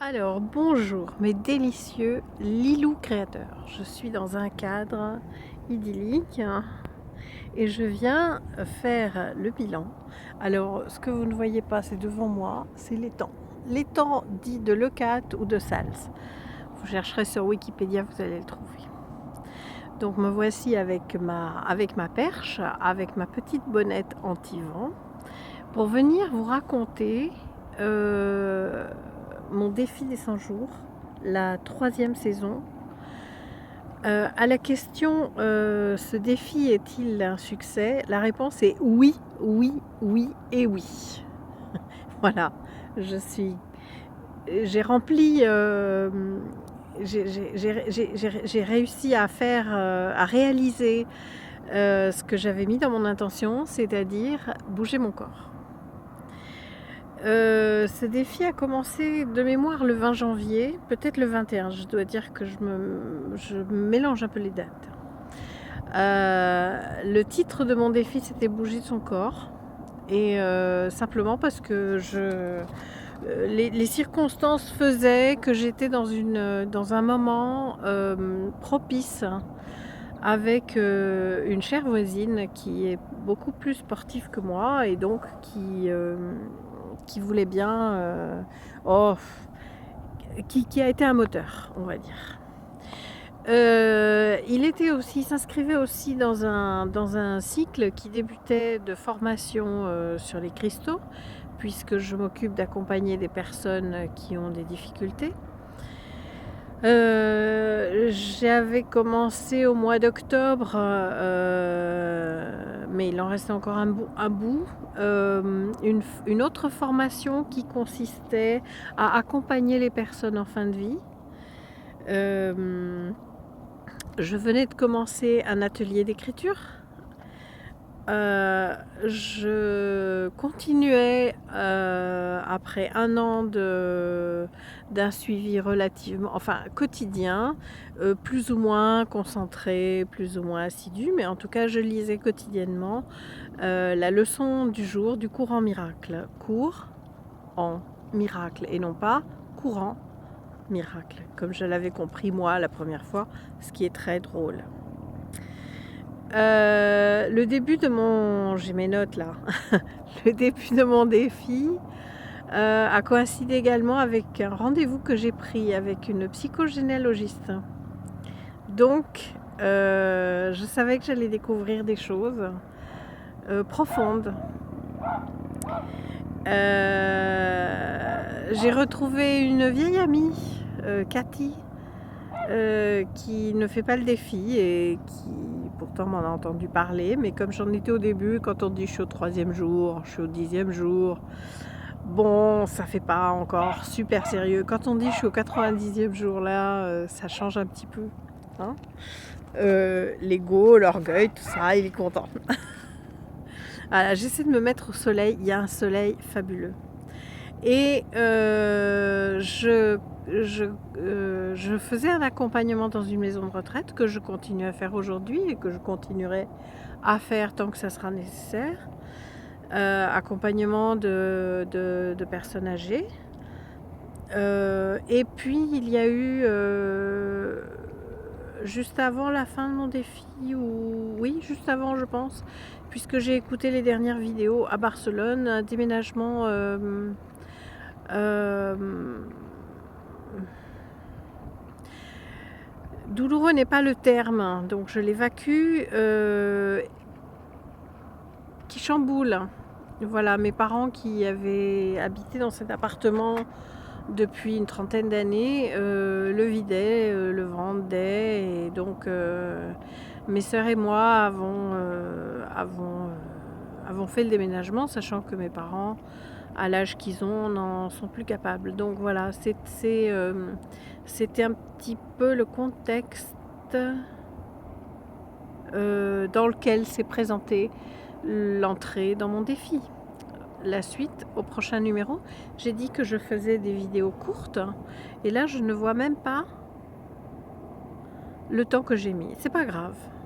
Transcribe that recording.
Alors, bonjour mes délicieux Lilou créateurs. Je suis dans un cadre idyllique et je viens faire le bilan. Alors, ce que vous ne voyez pas, c'est devant moi, c'est l'étang. L'étang dit de Leucate ou de Sals. Vous chercherez sur Wikipédia, vous allez le trouver. Donc me voici avec ma perche, avec ma petite bonnette anti-vent, pour venir vous raconter mon défi des 100 jours, la 3e saison. À la question ce défi est-il un succès? La réponse est oui, oui, oui et oui. Voilà, j'ai rempli, j'ai réussi à réaliser ce que j'avais mis dans mon intention, c'est-à-dire bouger mon corps. Ce défi a commencé de mémoire le 20 janvier, peut-être le 21. Je dois dire que je mélange un peu les dates. Le titre de mon défi, c'était bouger son corps. Et simplement parce que les circonstances faisaient que j'étais dans un moment propice avec une chère voisine qui est beaucoup plus sportive que moi et donc qui voulait bien, qui a été un moteur, on va dire. Il s'inscrivait aussi dans un cycle qui débutait de formation sur les cristaux, puisque je m'occupe d'accompagner des personnes qui ont des difficultés. J'avais commencé au mois d'octobre, mais il en restait encore un bout, une autre formation qui consistait à accompagner les personnes en fin de vie. Je venais de commencer un atelier d'écriture. Je continuais après un an d'un suivi relativement, quotidien, plus ou moins concentré, plus ou moins assidu, mais en tout cas je lisais quotidiennement la leçon du jour du cours en miracle. Cours en miracle et non pas courant miracle, comme je l'avais compris moi la première fois, ce qui est très drôle. Le début de mon... J'ai mes notes là. Le début de mon défi a coïncidé également avec un rendez-vous que j'ai pris avec une psychogénéalogiste. Donc, je savais que j'allais découvrir des choses profondes. J'ai retrouvé une vieille amie, Cathy, qui ne fait pas le défi et qui pourtant m'en a entendu parler, mais comme j'en étais au début, quand on dit je suis au 3e jour, je suis au 10e jour, bon, ça fait pas encore super sérieux. Quand on dit je suis au 90e jour là, ça change un petit peu, hein. L'ego, l'orgueil, tout ça, il est content. Voilà, j'essaie de me mettre au soleil, il y a un soleil fabuleux. Et je faisais un accompagnement dans une maison de retraite que je continue à faire aujourd'hui et que je continuerai à faire tant que ça sera nécessaire. Accompagnement de personnes âgées. Et puis il y a eu juste avant la fin de mon défi, juste avant je pense, puisque j'ai écouté les dernières vidéos à Barcelone, un déménagement douloureux n'est pas le terme, donc je l'évacue, qui chamboule. Voilà, mes parents qui avaient habité dans cet appartement depuis une trentaine d'années le vidaient, le vendaient, et donc mes sœurs et moi avons fait le déménagement, sachant que mes parents, à l'âge qu'ils ont, n'en sont plus capables. Donc voilà, c'était un petit peu le contexte dans lequel s'est présentée l'entrée dans mon défi. La suite au prochain numéro, j'ai dit que je faisais des vidéos courtes et là je ne vois même pas le temps que j'ai mis. C'est pas grave.